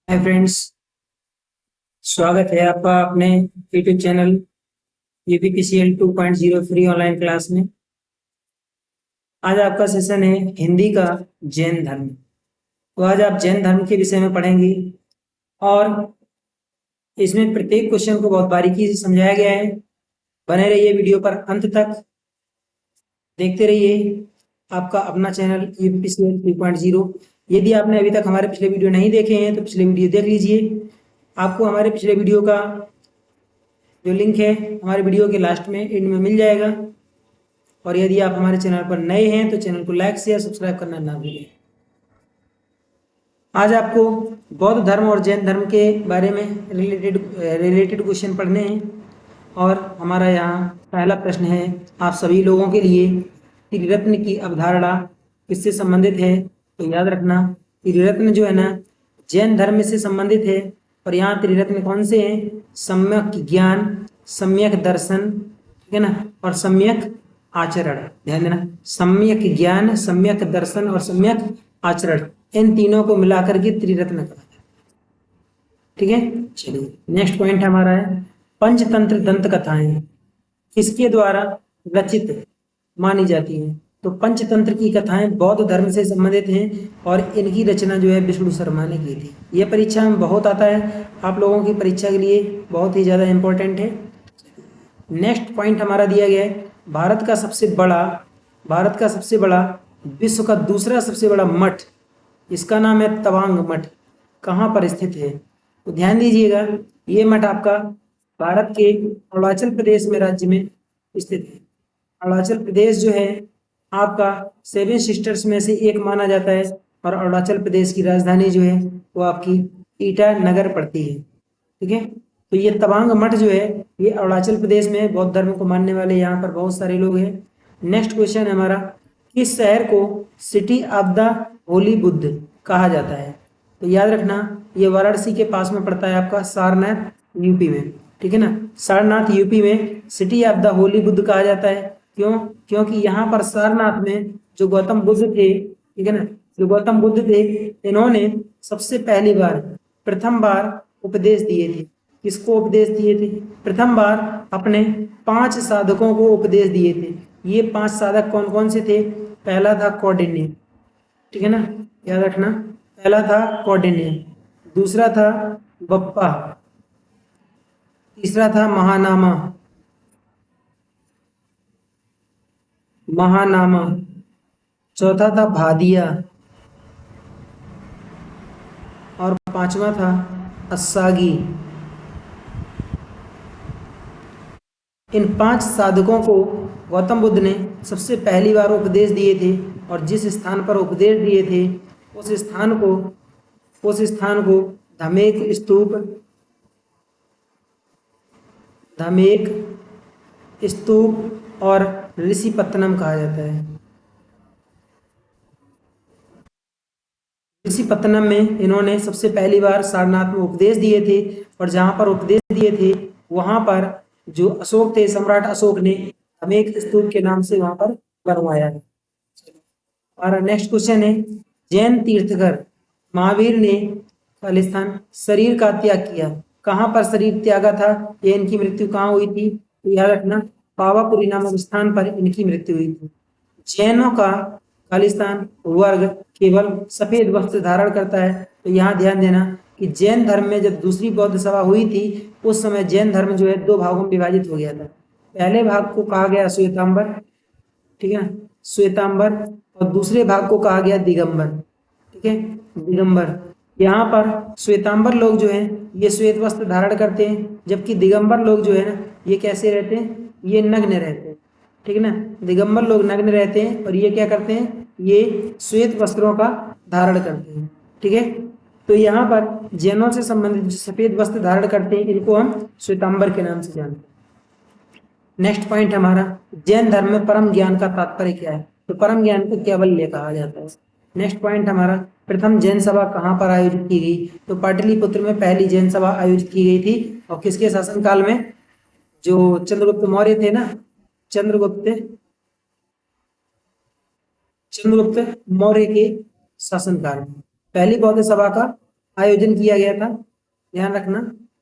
Hi friends, स्वागत है आपका अपने YouTube channel UPPCL 2.0 free online class में। आज आपका सेशन है हिंदी का जैन धर्म। तो आज आप जैन धर्म के विषय में पढ़ेंगे और इसमें प्रत्येक क्वेश्चन को बहुत बारीकी से समझाया गया है। बने रहिए वीडियो पर अंत तक, देखते रहिए आपका अपना चैनल यूपीपीसीएल 2.0। यदि आपने अभी तक हमारे पिछले वीडियो नहीं देखे हैं तो पिछले वीडियो देख लीजिए। आपको हमारे पिछले वीडियो का जो लिंक है हमारे वीडियो के लास्ट में एंड में मिल जाएगा। और यदि आप हमारे चैनल पर नए हैं तो चैनल को लाइक शेयर सब्सक्राइब करना ना भूलें। आज आपको बौद्ध धर्म और जैन धर्म के बारे में रिलेटेड क्वेश्चन पढ़ने हैं। और हमारा यहाँ पहला प्रश्न है आप सभी लोगों के लिए, त्रिरत्न की अवधारणा किससे संबंधित है? तो याद रखना त्रिरत्न जो है ना जैन धर्म से संबंधित है। और यहाँ त्रिरत्न कौन से हैं? सम्यक ज्ञान, सम्यक दर्शन, ठीक है ना, और सम्यक आचरण। ध्यान देना, सम्यक ज्ञान, सम्यक दर्शन और सम्यक आचरण, इन तीनों को मिलाकर के त्रिरत्न कहा जाता है। ठीक है, चलिए नेक्स्ट पॉइंट हमारा है पंचतंत्र दंत कथाएं किसके द्वारा रचित मानी जाती हैं? तो पंचतंत्र की कथाएं बौद्ध धर्म से संबंधित हैं और इनकी रचना जो है विष्णु शर्मा ने की थी। यह परीक्षा में बहुत आता है, आप लोगों की परीक्षा के लिए बहुत ही ज्यादा इंपॉर्टेंट है। नेक्स्ट पॉइंट हमारा दिया गया है भारत का सबसे बड़ा विश्व का दूसरा सबसे बड़ा मठ, इसका नाम है तवांग मठ, कहाँ पर स्थित है? तो ध्यान दीजिएगा, ये मठ आपका भारत के अरुणाचल प्रदेश में राज्य में स्थित है। अरुणाचल प्रदेश जो है आपका 7 सिस्टर्स में से एक माना जाता है और अरुणाचल प्रदेश की राजधानी जो है वो आपकी ईटानगर पड़ती है। ठीक है, तो ये तवांग मठ जो है ये अरुणाचल प्रदेश में बौद्ध धर्म को मानने वाले यहाँ पर बहुत सारे लोग हैं। नेक्स्ट क्वेश्चन है हमारा किस शहर को city of the Holi Buddha कहा जाता है? तो याद रखना ये वाराणसी के पास में पड़ता है आपका सारनाथ यूपी में। ठीक है ना, सारनाथ यूपी में city of the Holi Buddha कहा जाता है। क्यों? क्योंकि यहाँ पर सारनाथ में जो गौतम बुद्ध थे, ठीक है ना, जो गौतम बुद्ध थे इन्होंने सबसे पहली बार प्रथम बार उपदेश दिए थे। किसको उपदेश दिए थे? प्रथम बार अपने 5 साधकों को उपदेश दिए थे। ये 5 साधक कौन कौन से थे? पहला था कौंडिन्य, ठीक है ना, याद रखना, पहला था कौंडिन्य, दूसरा था बप्पा, तीसरा था महानामा, चौथा था भादिया और 5वां था अस्सागी। इन 5 साधकों को गौतम बुद्ध ने सबसे पहली बार उपदेश दिए थे और जिस स्थान पर उपदेश दिए थे उस स्थान को धमेक स्तूप और ऋषिपत्तनम कहा जाता है। ऋषिपत्तनम में इन्होंने सबसे पहली बार सारनाथ में उपदेश दिए थे और जहां पर उपदेश दिए थे वहां पर जो अशोक थे, सम्राट अशोक ने धमेक स्तूप के नाम से वहां पर बनवाया है। हमारा नेक्स्ट क्वेश्चन है जैन तीर्थकर महावीर ने खालिस्तान शरीर का त्याग किया, कहां पर शरीर त्यागा था? ये इनकी मृत्यु कहाँ हुई थी? तो याद रखना पावापुरी नामक स्थान पर इनकी मृत्यु हुई थी। जैनों का खालिस्तान वर्ग केवल सफेद वस्त्र धारण करता है। तो यहाँ ध्यान देना कि जैन धर्म में जब दूसरी बौद्ध सभा हुई थी उस समय जैन धर्म जो है 2 भागों में विभाजित हो गया था। पहले भाग को कहा गया श्वेतांबर, ठीक है, श्वेतांबर, और दूसरे भाग को कहा गया दिगंबर। ठीक है, दिगंबर। यहाँ पर श्वेतांबर लोग जो हैं ये श्वेत वस्त्र धारण करते हैं, जबकि दिगंबर लोग जो है ना ये कैसे रहते हैं? ये नग्न रहते हैं। ठीक है ना, दिगंबर लोग नग्न रहते हैं और ये क्या करते हैं? ये श्वेत वस्त्रों का धारण करते हैं। ठीक है, तो यहाँ पर जैनों से संबंधित जो सफेद वस्त्र धारण करते हैं इनको हम श्वेतांबर के नाम से जानते हैं। नेक्स्ट पॉइंट हमारा जैन धर्म में परम ज्ञान का तात्पर्य क्या है? तो परम ज्ञान को कैवल्य कहा जाता है। नेक्स्ट पॉइंट हमारा प्रथम जैन सभा कहाँ पर आयोजित की गई? तो पाटलिपुत्र में पहली जैन सभा आयोजित की गई थी। और किसके शासनकाल में? जो चंद्रगुप्त मौर्य थे ना, चंद्रगुप्त मौर्य के शासनकाल में पहली बौद्ध सभा का आयोजन किया गया था? ध्यान रखना,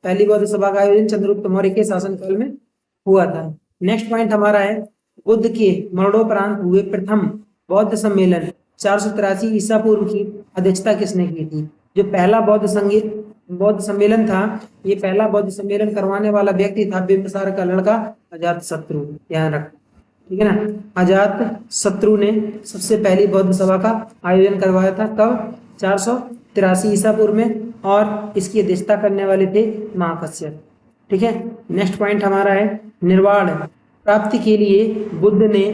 पहली बौद्ध सभा का आयोजन चंद्रगुप्त मौर्य के शासनकाल में हुआ था। नेक्स्ट पॉइंट हमारा है, बुद्ध के मरणोपरांत हुए प्रथम बौद्ध सम्मेलन 483 ईसा पूर्व की अध्यक्षता किसने की थी? जो पहला बौद्ध सम्मेलन था, ये पहला बौद्ध सम्मेलन करवाने वाला व्यक्ति था बिंबिसार का लड़का अजातशत्रु। ध्यान रखना, ठीक है ना। अजातशत्रु ने सबसे पहली बौद्ध सभा का आयोजन करवाया था, कब? 483 ईसा पूर्व में, और इसकी अध्यक्षता करने वाले थे महाकश्यप। ठीक है। नेक्स्ट पॉइंट हमारा है, निर्वाण प्राप्ति के लिए बुद्ध ने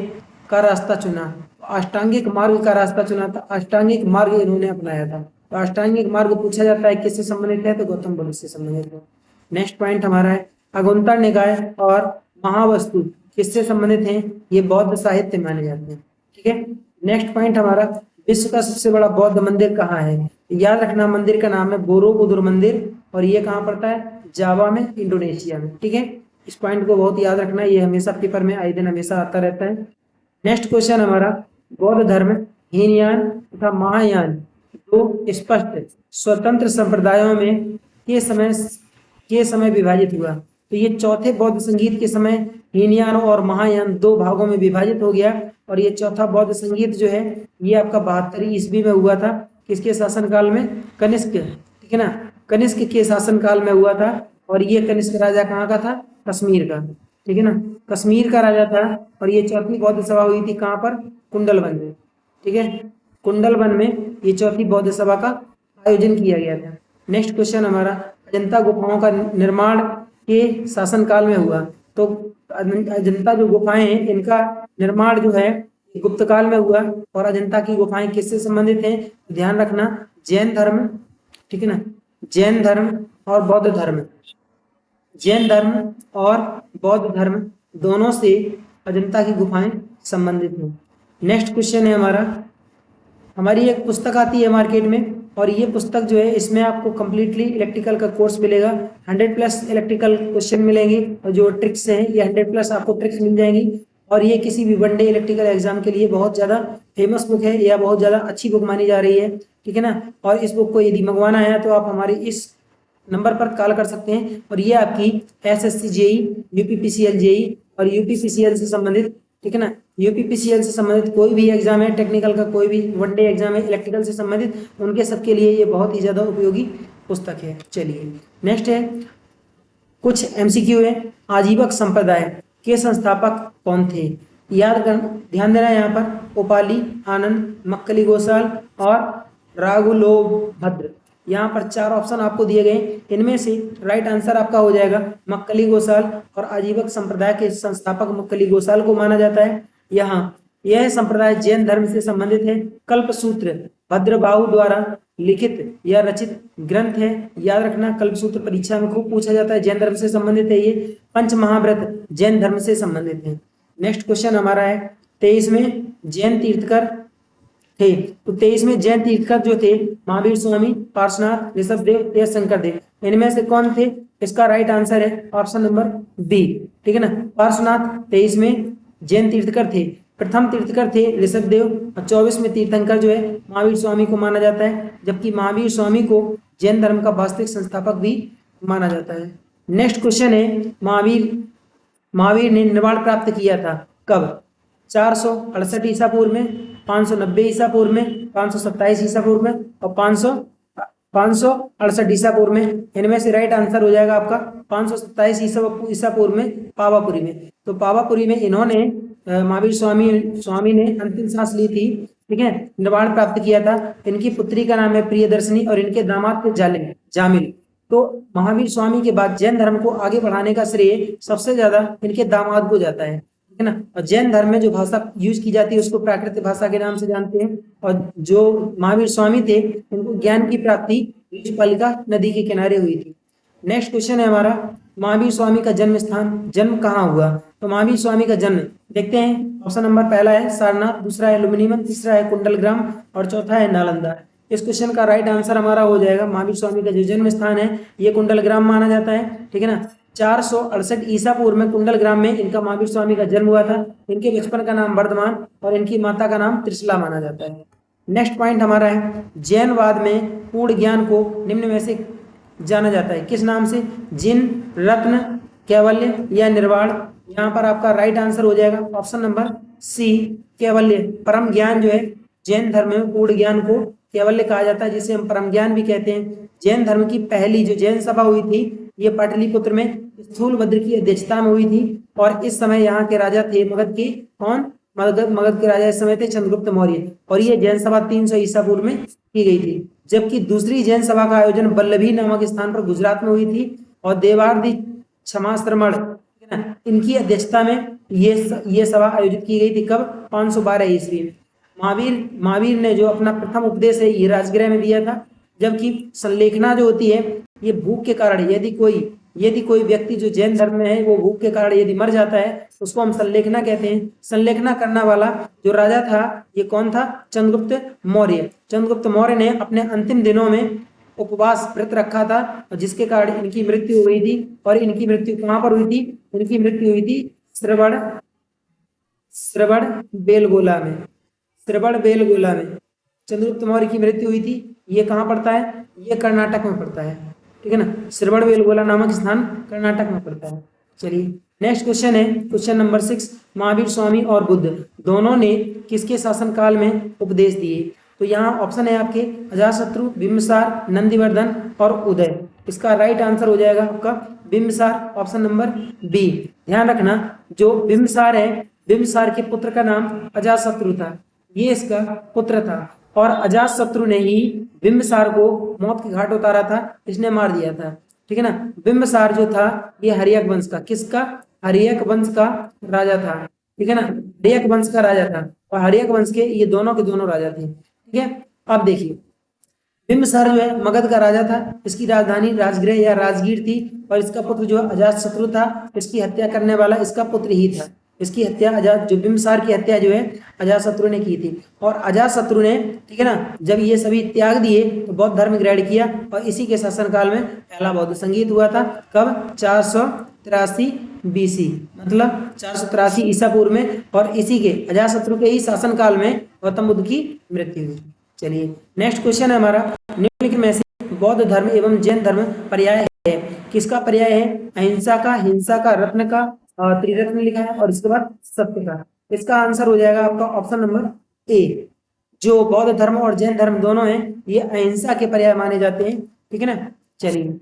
का रास्ता चुना? अष्टांगिक मार्ग का रास्ता चुना था, अष्टांगिक मार्ग इन्होंने अपनाया था। तो अष्टांगिक मार्ग पूछा जाता है किससे संबंधित है? तो गौतम बुद्ध से संबंधित है। नेक्स्ट पॉइंट हमारा है, अगुंता निकाय और महावस्तु किससे संबंधित हैं? ये बौद्ध साहित्य माने जाते हैं। ठीक है। नेक्स्ट पॉइंट हमारा, विश्व का सबसे बड़ा बौद्ध मंदिर कहाँ है? याद रखना, मंदिर का नाम है बोरोबुदुर मंदिर, और ये कहाँ पड़ता है? जावा में, इंडोनेशिया में। ठीक है, इस पॉइंट को बहुत याद रखना, ये हमेशा पेपर में आए दिन हमेशा आता रहता है। नेक्स्ट क्वेश्चन हमारा, बौद्ध धर्म हीनयान तथा महायान दो स्पष्ट स्वतंत्र संप्रदायों में के समय विभाजित हुआ? तो ये चौथे बौद्ध संगीत के समय हीनयान और महायान दो भागों में विभाजित हो गया, और ये चौथा बौद्ध संगीत जो है ये आपका 72वीं ईस्वी में हुआ था। किसके शासनकाल में? कनिष्क। ठीक है ना, कनिष्क के शासनकाल में हुआ था, और ये कनिष्क राजा कहाँ का था? कश्मीर का। ठीक है ना, कश्मीर का राजा था, और ये चौथी बौद्ध सभा हुई थी कहाँ पर? कुंडलवन में। ठीक है, कुंडलवन में ये चौथी बौद्ध सभा का आयोजन किया गया था। नेक्स्ट क्वेश्चन हमारा, अजंता गुफाओं का निर्माण के शासनकाल में हुआ? तो अजंता जो गुफाएं हैं इनका निर्माण जो है गुप्त काल में हुआ, और अजंता की गुफाएं किससे संबंधित हैं? ध्यान रखना, जैन धर्म, ठीक है ना, जैन धर्म और बौद्ध धर्म, जैन धर्म और बौद्ध धर्म दोनों से अजंता की गुफाएं संबंधित हैं। नेक्स्ट क्वेश्चन है हमारा, हमारी एक पुस्तक आती है मार्केट में, और ये पुस्तक जो है इसमें आपको कंप्लीटली इलेक्ट्रिकल का कोर्स मिलेगा, 100+ इलेक्ट्रिकल क्वेश्चन मिलेंगे, और जो ट्रिक्स हैं ये 100+ आपको ट्रिक्स मिल जाएंगी। और ये किसी भी वनडे इलेक्ट्रिकल एग्जाम के लिए बहुत ज़्यादा फेमस बुक है, या बहुत ज़्यादा अच्छी बुक मानी जा रही है। ठीक है ना, और इस बुक को यदि मंगवाना है तो आप हमारे इस नंबर पर कॉल कर सकते हैं, और ये आपकी SSC जेई, UPPCL जेई और UPPCL से संबंधित, ठीक है ना, UPPCL से संबंधित कोई भी एग्जाम है, टेक्निकल का कोई भी वनडे एग्जाम है इलेक्ट्रिकल से संबंधित, उनके सबके लिए ये बहुत ही ज़्यादा उपयोगी पुस्तक है। चलिए नेक्स्ट है, कुछ MCQ है, आजीवक संप्रदाय के संस्थापक कौन थे? ध्यान देना यहाँ पर, उपाली, आनंद, मक्कली गोसाल और राघुलोभद्र। यहाँ पर 4 ऑप्शन आपको दिए गए, इनमें से राइट आंसर आपका हो जाएगा मक्कली गोसाल, और आजीवक संप्रदाय के संस्थापक मक्कली गोसाल को माना जाता है। यहाँ यह संप्रदाय जैन धर्म से संबंधित है। कल्पसूत्र भद्रबाहु द्वारा लिखित या रचित ग्रंथ है, याद रखना, कल्पसूत्र परीक्षा में खूब पूछा जाता है, जैन धर्म से संबंधित है। ये पंच महाव्रत जैन धर्म से संबंधित है। नेक्स्ट क्वेश्चन हमारा है, 23 में जैन तीर्थकर थे, तो 23 में जैन तीर्थकर जो थे महावीर स्वामी, पार्श्वनाथ, ऋषभदेव या शंकरदेव, इनमें से कौन थे? इसका राइट आंसर है ऑप्शन नंबर बी। ठीक है ना, पार्श्वनाथ 23 में जैन तीर्थकर थे। प्रथम तीर्थकर थे ऋषभदेव, और 24 में तीर्थंकर जो है महावीर स्वामी को माना जाता है, जबकि महावीर स्वामी को जैन धर्म का वास्तविक संस्थापक भी माना जाता है। नेक्स्ट क्वेश्चन है, महावीर ने निर्वाण प्राप्त किया था कब? 468 ईसा पूर्व में, 590 ईसा पूर्व में, 527 ईसा पूर्व में, और 568 ईसा पूर्व में। इनमें से राइट आंसर हो जाएगा आपका 527 ईसा पूर्व में, पावापुरी में। तो पावापुरी में इन्होंने महावीर स्वामी ने अंतिम सांस ली थी। ठीक है, निर्वाण प्राप्त किया था। इनकी पुत्री का नाम है प्रियदर्शनी, और इनके दामाद थे जामिल। तो महावीर स्वामी के बाद जैन धर्म को आगे बढ़ाने का श्रेय सबसे ज्यादा इनके दामाद को जाता है। ठीक है ना, और जैन धर्म में जो भाषा यूज की जाती है उसको प्राकृत भाषा के नाम से जानते हैं, और जो महावीर स्वामी थे उनको ज्ञान की प्राप्ति ऋषिपालिका नदी के किनारे हुई थी। नेक्स्ट क्वेश्चन है हमारा, महावीर स्वामी का जन्म कहाँ हुआ? तो महावीर स्वामी का जन्म देखते हैं, ऑप्शन नंबर पहला है सारनाथ, दूसरा है लुम्बिनीमन, तीसरा है कुंडलग्राम, और चौथा है नालंदा। इस क्वेश्चन का राइट आंसर हमारा हो जाएगा, महावीर स्वामी का जो जन्म स्थान है ये कुंडलग्राम माना जाता है। ठीक है ना, 468 ईसा पूर्व में कुंडलग्राम में इनका महावीर स्वामी का जन्म हुआ था। इनके बचपन का नाम वर्धमान और इनकी माता का नाम त्रिशला माना जाता है। नेक्स्ट पॉइंट हमारा है, जैनवाद में पूर्ण ज्ञान को निम्न में से जाना जाता है, किस नाम से? जिन, रत्न, कैवल्य या निर्वाण? यहाँ पर आपका राइट आंसर हो जाएगा ऑप्शन नंबर सी, कैवल्य। परम ज्ञान जो है जैन धर्म में पूर्ण ज्ञान को कैवल्य कहा जाता है, जिसे हम परम ज्ञान भी कहते हैं। जैन धर्म की पहली जो जैन सभा हुई थी ये पाटलिपुत्र में स्थूलभद्र की अध्यक्षता में हुई थी, और इस समय यहाँ के राजा थे मगध के, कौन? मगध के राजा इस समय थे चंद्रगुप्त मौर्य, और ये जैन सभा 300 ईसा पूर्व में की गई थी। जबकि दूसरी जैन सभा का आयोजन वल्लभी नामक स्थान पर गुजरात में हुई थी, और देवार्दी क्षमाश्रमण इनकी अध्यक्षता में ये सभा आयोजित की गई थी। कब? 512 ईस्वी में। महावीर ने जो अपना प्रथम उपदेश है ये राजगृह में दिया था। जबकि संलेखना जो होती है ये भूख के कारण, यदि कोई व्यक्ति जो जैन धर्म में है वो भूख के कारण यदि मर जाता है उसको हम संलेखना कहते हैं। संलेखना करने वाला जो राजा था ये कौन था? चंद्रगुप्त मौर्य। चंद्रगुप्त मौर्य ने अपने अंतिम दिनों में उपवास व्रत रखा था, जिसके कारण इनकी मृत्यु हुई थी। और इनकी मृत्यु कहाँ पर हुई थी? इनकी मृत्यु हुई थी श्रवण बेलगोला में। श्रवण बेलगोला में चंद्रगुप्त मौर्य की मृत्यु हुई थी। ये कहाँ पड़ता है? ये कर्नाटक में पड़ता है, ठीक है ना। श्रवण बेलगोला नामक स्थान कर्नाटक में पड़ता है। चलिए नेक्स्ट क्वेश्चन है क्वेश्चन नंबर 6। महावीर स्वामी और बुद्ध दोनों ने किसके शासनकाल में उपदेश दिए? तो यहाँ ऑप्शन है आपके अजातशत्रु, बिंबिसार, नंदिवर्धन और उदय। इसका राइट आंसर हो जाएगा आपका बिंबिसार, ऑप्शन नंबर बी। ध्यान रखना जो बिंबिसार है, बिंबिसार के पुत्र का नाम अजातशत्रु था, ये इसका पुत्र था। और अजातशत्रु ने ही बिंबिसार को मौत के घाट उतारा था, इसने मार दिया था, ठीक है ना। बिंबिसार जो था ये हर्यक वंश का, किसका? हर्यक वंश का राजा था, ठीक है ना। हर्यक वंश का राजा था, और हर्यक वंश के ये दोनों के दोनों राजा थे, ठीक है। अब देखिए बिंबिसार जो है मगध का राजा था, इसकी राजधानी राजगृह या राजगीर थी, और इसका पुत्र जो अजातशत्रु था, इसकी हत्या करने वाला इसका पुत्र ही था। इसकी हत्या जो बिंबिसार की हत्या जो है अजातशत्रु ने की थी। और अजातशत्रु ने, ठीक है ना, जब ये सभी त्याग दिए तो बौद्ध धर्म ग्रहण किया, और इसी के शासनकाल में पहला बौद्ध संगीत हुआ था। कब? 483 BC, मतलब 483 ईसा पूर्व में, और इसी के अजातशत्रु के ही शासनकाल में गौतम बुद्ध की मृत्यु हुई। चलिए नेक्स्ट क्वेश्चन है हमारा, निम्नलिखित में से बौद्ध धर्म एवं जैन धर्म पर्याय है? किसका पर्याय है? अहिंसा का, हिंसा का, रत्न का, त्रिरत्न लिखा है, और इसके बाद सत्य का। इसका आंसर हो जाएगा आपका ऑप्शन नंबर ए। जो बौद्ध धर्म और जैन धर्म दोनों हैं ये अहिंसा के पर्याय माने जाते हैं, ठीक है ना। चलिए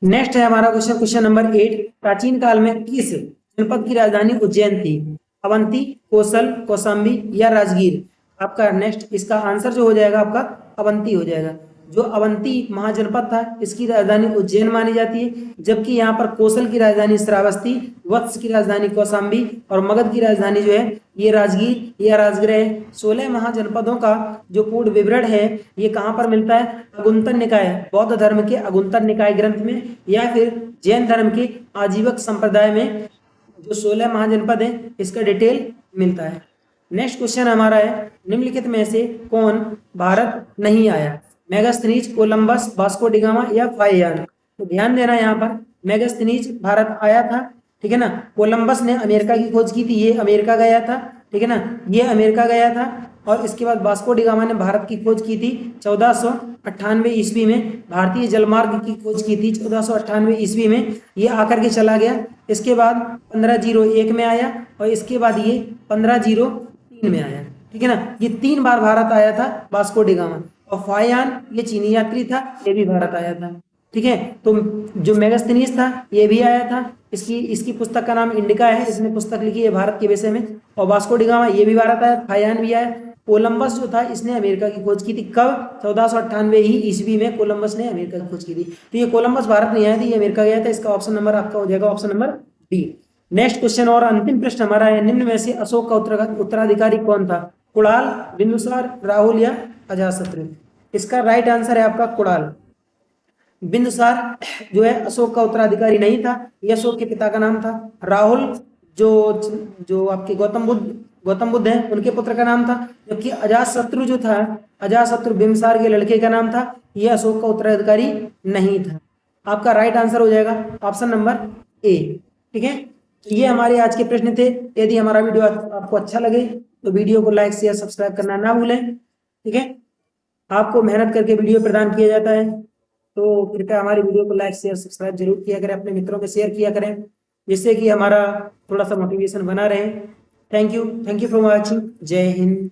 नेक्स्ट है हमारा क्वेश्चन, क्वेश्चन नंबर 8। प्राचीन काल में किस जनपद की राजधानी उज्जैन थी? अवंती, कोसल, कौशाम्बी या राजगीर? आपका नेक्स्ट इसका आंसर जो हो जाएगा आपका अवंती हो जाएगा। जो अवंती महाजनपद था इसकी राजधानी उज्जैन मानी जाती है, जबकि यहाँ पर कौशल की राजधानी श्रावस्ती, वत्स की राजधानी कौशाम्बी, और मगध की राजधानी जो है ये राजगीर या राजगृह। 16 महाजनपदों का जो पूर्ण विवरण है ये कहाँ पर मिलता है? अगुंतर निकाय, बौद्ध धर्म के अगुंतर निकाय ग्रंथ में, या फिर जैन धर्म के आजीवक संप्रदाय में जो 16 महाजनपद है इसका डिटेल मिलता है। नेक्स्ट क्वेश्चन हमारा है, निम्नलिखित में से कौन भारत नहीं आया? मेगास्थनीज, कोलंबस, वास्को डिगामा या फाहियान? तो ध्यान देना यहाँ पर मेगास्थनीज भारत आया था, ठीक है ना। कोलंबस ने अमेरिका की खोज की थी, ये अमेरिका गया था, ठीक है ना, ये अमेरिका गया था। और इसके बाद वास्को डिगामा ने भारत की खोज की थी 1498 ईस्वी में, भारतीय जलमार्ग की खोज की थी 1498 ईस्वी में, ये आकर के चला गया। इसके बाद 1501 में आया, और इसके बाद ये 1503 में आया, ठीक है ना। ये 3 बार भारत आया था वास्को डिगामा। और फाहियान ये चीनी यात्री था, ये भी भारत आया था, ठीक है। तो जो मेगास्थनीज था ये भी आया था, इसकी पुस्तक का नाम इंडिका है, इसने पुस्तक लिखी है भारत के विषय में। और वास्को डिगामा ये भी भारत आया, फाहियान भी आया। कोलंबस जो था इसने अमेरिका की खोज की थी, कब? 1498 ही ईस्वी में कोलंबस ने अमेरिका की खोज की थी। तो ये कोलंबस भारत नहीं आया था, ये अमेरिका गया था। इसका ऑप्शन नंबर आपका हो जाएगा option number D. Next question और अंतिम प्रश्न हमारा है, निम्न में से अशोक का उत्तराधिकारी कौन था? कुणाल, बिंदुसार, राहुल या अजातशत्रु? इसका राइट आंसर है आपका कुणाल। बिंदुसार जो है अशोक का उत्तराधिकारी नहीं था, ये अशोक के पिता का नाम था। राहुल जो आपके गौतम बुद्ध हैं उनके पुत्र का नाम था। जबकि अजातशत्रु जो था, अजातशत्रु बिंबिसार के लड़के का नाम था, ये अशोक का उत्तराधिकारी नहीं था। आपका राइट आंसर हो जाएगा ऑप्शन नंबर ए, ठीक है। तो ये हमारे आज के प्रश्न थे। यदि हमारा वीडियो आपको अच्छा लगे तो वीडियो को लाइक शेयर सब्सक्राइब करना ना भूलें, ठीक है। आपको मेहनत करके वीडियो प्रदान किया जाता है। तो कृपया हमारी वीडियो को लाइक शेयर सब्सक्राइब जरूर किया करें, अपने मित्रों के शेयर किया करें, जिससे कि हमारा थोड़ा सा मोटिवेशन बना रहे। Thank you for watching. जय हिंद।